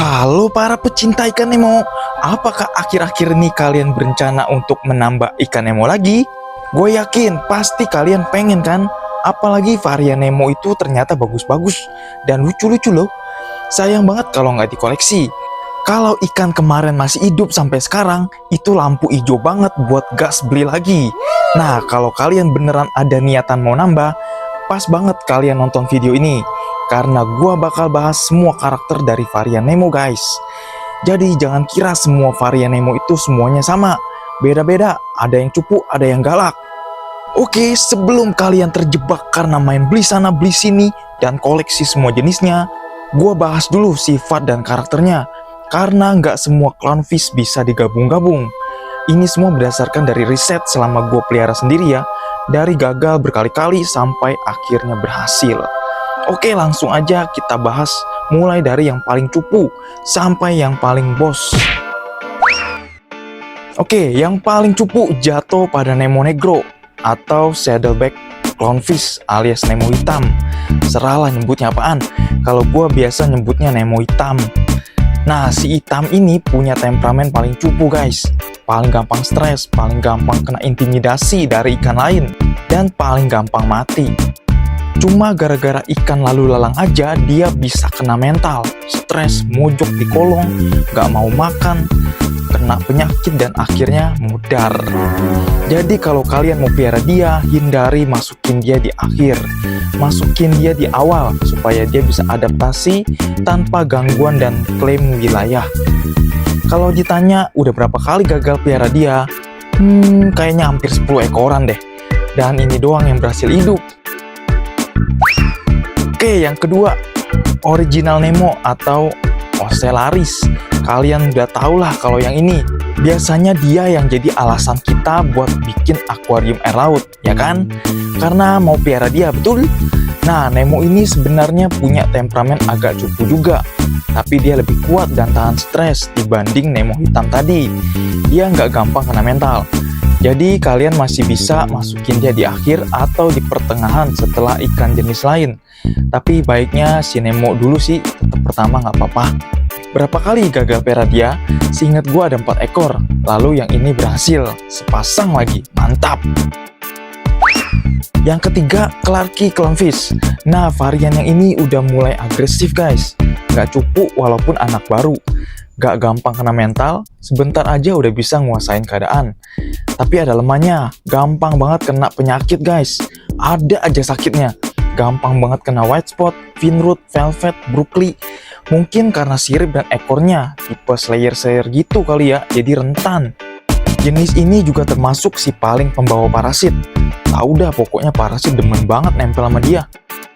Halo para pecinta ikan Nemo, apakah akhir-akhir ini kalian berencana untuk menambah ikan Nemo lagi? Gue yakin pasti kalian pengen kan? Apalagi varian Nemo itu ternyata bagus-bagus dan lucu-lucu loh. Sayang banget kalau nggak dikoleksi. Kalau ikan kemarin masih hidup sampai sekarang, itu lampu hijau banget buat gas beli lagi. Nah, kalau kalian beneran ada niatan mau nambah, pas banget kalian nonton video ini. Karena gua bakal bahas semua karakter dari varian Nemo guys. Jadi jangan kira semua varian Nemo itu semuanya sama. Beda-beda, ada yang cupu, ada yang galak. Oke, sebelum kalian terjebak karena main beli sana beli sini dan koleksi semua jenisnya, gua bahas dulu sifat dan karakternya. Karena nggak semua clownfish bisa digabung-gabung. Ini semua berdasarkan dari riset selama gua pelihara sendiri ya. Dari gagal berkali-kali sampai akhirnya berhasil. Oke, langsung aja kita bahas mulai dari yang paling cupu sampai yang paling bos. Oke, yang paling cupu jatuh pada Nemo Negro atau Saddleback Clownfish alias Nemo hitam. Serahlah nyebutnya apaan, kalau gua biasa nyebutnya Nemo hitam. Nah, si hitam ini punya temperamen paling cupu guys. Paling gampang stres, paling gampang kena intimidasi dari ikan lain, dan paling gampang mati. Cuma gara-gara ikan lalu lalang aja dia bisa kena mental, stres, mojok di kolong, gak mau makan, kena penyakit dan akhirnya mudar. Jadi kalau kalian mau pelihara dia, hindari masukin dia di akhir. Masukin dia di awal supaya dia bisa adaptasi tanpa gangguan dan klaim wilayah. Kalau ditanya udah berapa kali gagal pelihara dia, kayaknya hampir 10 ekoran deh. Dan ini doang yang berhasil hidup. Oke, yang kedua, original Nemo atau Ocellaris. Kalian udah tau lah kalau yang ini. Biasanya dia yang jadi alasan kita buat bikin akuarium air laut, ya kan? Karena mau pelihara dia, betul? Nah, Nemo ini sebenarnya punya temperamen agak cupu juga. Tapi dia lebih kuat dan tahan stres dibanding Nemo hitam tadi. Dia nggak gampang kena mental. Jadi kalian masih bisa masukin dia di akhir atau di pertengahan setelah ikan jenis lain. Tapi baiknya si Nemo dulu sih, tetap pertama nggak apa-apa. Berapa kali gagal pelihara dia? Seingat gue ada 4 ekor. Lalu yang ini berhasil, sepasang lagi, mantap. Yang ketiga, Clarky Clownfish. Nah, varian yang ini udah mulai agresif guys. Nggak cupu walaupun anak baru. Gak gampang kena mental, sebentar aja udah bisa nguasain keadaan. Tapi ada lemahnya, gampang banget kena penyakit guys. Ada aja sakitnya. Gampang banget kena white spot, fin root, velvet, brookly. Mungkin karena sirip dan ekornya tipe slayer-slayer gitu kali ya, jadi rentan. Jenis ini juga termasuk si paling pembawa parasit. Tahu dah pokoknya parasit demen banget nempel sama dia.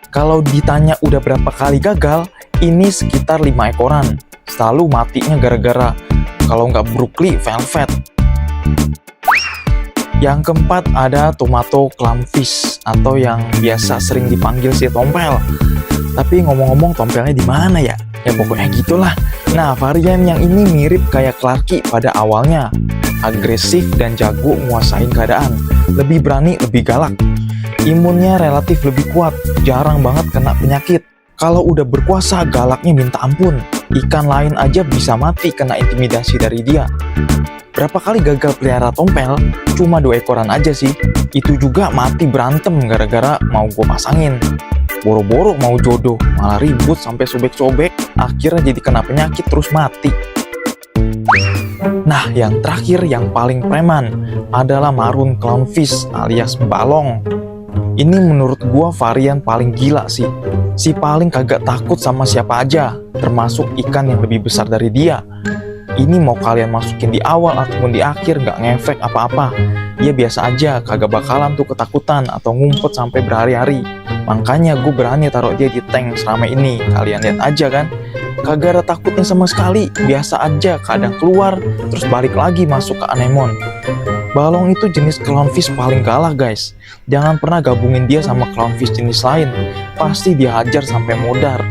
Kalau ditanya udah berapa kali gagal, ini sekitar 5 ekoran. Selalu matinya gara-gara kalau nggak brookly, velvet. Yang keempat ada Tomato Clownfish atau yang biasa sering dipanggil si tompel. Tapi ngomong-ngomong tompelnya di mana ya? Ya pokoknya gitulah. Nah, varian yang ini mirip kayak Clarky pada awalnya. Agresif dan jago nguasain keadaan. Lebih berani, lebih galak. Imunnya relatif lebih kuat, jarang banget kena penyakit. Kalau udah berkuasa, galaknya minta ampun. Ikan lain aja bisa mati kena intimidasi dari dia. Berapa kali gagal pelihara tompel? Cuma 2 ekoran aja sih. Itu juga mati berantem gara-gara mau gue pasangin. Boro-boro mau jodoh, malah ribut sampai sobek-sobek. Akhirnya jadi kena penyakit terus mati. Nah, yang terakhir yang paling preman adalah Maroon Clownfish alias balong. Ini menurut gua varian paling gila sih. Si paling kagak takut sama siapa aja, termasuk ikan yang lebih besar dari dia. Ini mau kalian masukin di awal ataupun di akhir nggak ngefek apa-apa. Dia biasa aja, kagak bakalan tuh ketakutan atau ngumpet sampai berhari-hari. Makanya gue berani taruh dia di tank selama ini. Kalian lihat aja kan, kagak ada takutnya sama sekali. Biasa aja, kadang keluar terus balik lagi masuk ke anemon. Balong itu jenis clownfish paling galak guys. Jangan pernah gabungin dia sama clownfish jenis lain. Pasti dia hajar sampai modar.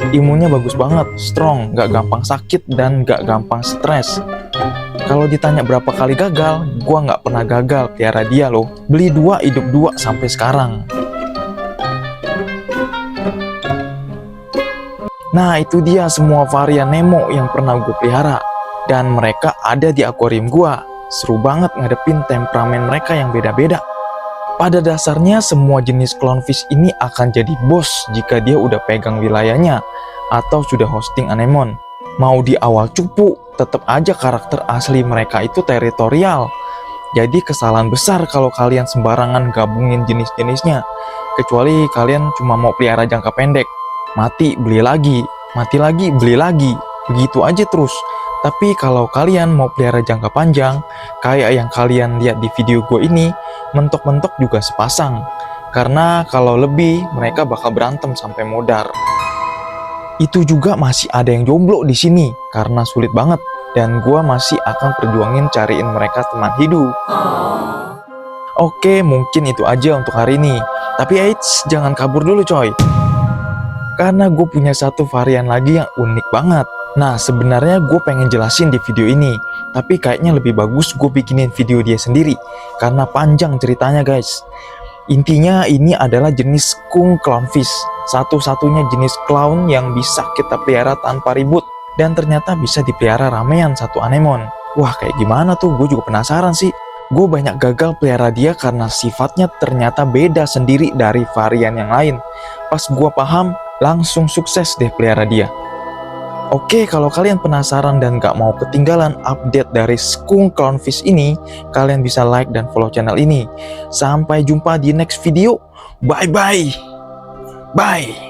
Imunnya bagus banget, strong, gak gampang sakit dan gak gampang stres. Kalau ditanya berapa kali gagal, gua gak pernah gagal pelihara dia loh. Beli 2, hidup 2 sampai sekarang. Nah, itu dia semua varian Nemo yang pernah gue pelihara. Dan mereka ada di akuarium gue. Seru banget ngadepin temperamen mereka yang beda-beda. Pada dasarnya semua jenis clownfish ini akan jadi bos jika dia udah pegang wilayahnya atau sudah hosting anemon. Mau di awal cupu, tetap aja karakter asli mereka itu teritorial. Jadi kesalahan besar kalau kalian sembarangan gabungin jenis-jenisnya. Kecuali kalian cuma mau pelihara jangka pendek. Mati, beli lagi. Mati lagi, beli lagi. Begitu aja terus. Tapi kalau kalian mau pelihara jangka panjang, kayak yang kalian lihat di video gue ini, mentok-mentok juga sepasang. Karena kalau lebih, mereka bakal berantem sampai modar. Itu juga masih ada yang jomblo di sini, karena sulit banget. Dan gue masih akan perjuangin cariin mereka teman hidup. Oke, mungkin itu aja untuk hari ini. Tapi eits, jangan kabur dulu coy. Karena gue punya satu varian lagi yang unik banget. Nah, sebenarnya gue pengen jelasin di video ini. Tapi kayaknya lebih bagus gue bikinin video dia sendiri. Karena panjang ceritanya guys. Intinya ini adalah jenis skunk clownfish. Satu-satunya jenis clown yang bisa kita pelihara tanpa ribut. Dan ternyata bisa dipelihara ramean satu anemon. Wah, kayak gimana tuh? Gue juga penasaran sih. Gue banyak gagal pelihara dia karena sifatnya ternyata beda sendiri dari varian yang lain. Pas gue paham, langsung sukses deh pelihara dia. Oke, kalau kalian penasaran dan gak mau ketinggalan update dari skunk clownfish ini, kalian bisa like dan follow channel ini. Sampai jumpa di next video. Bye-bye. Bye.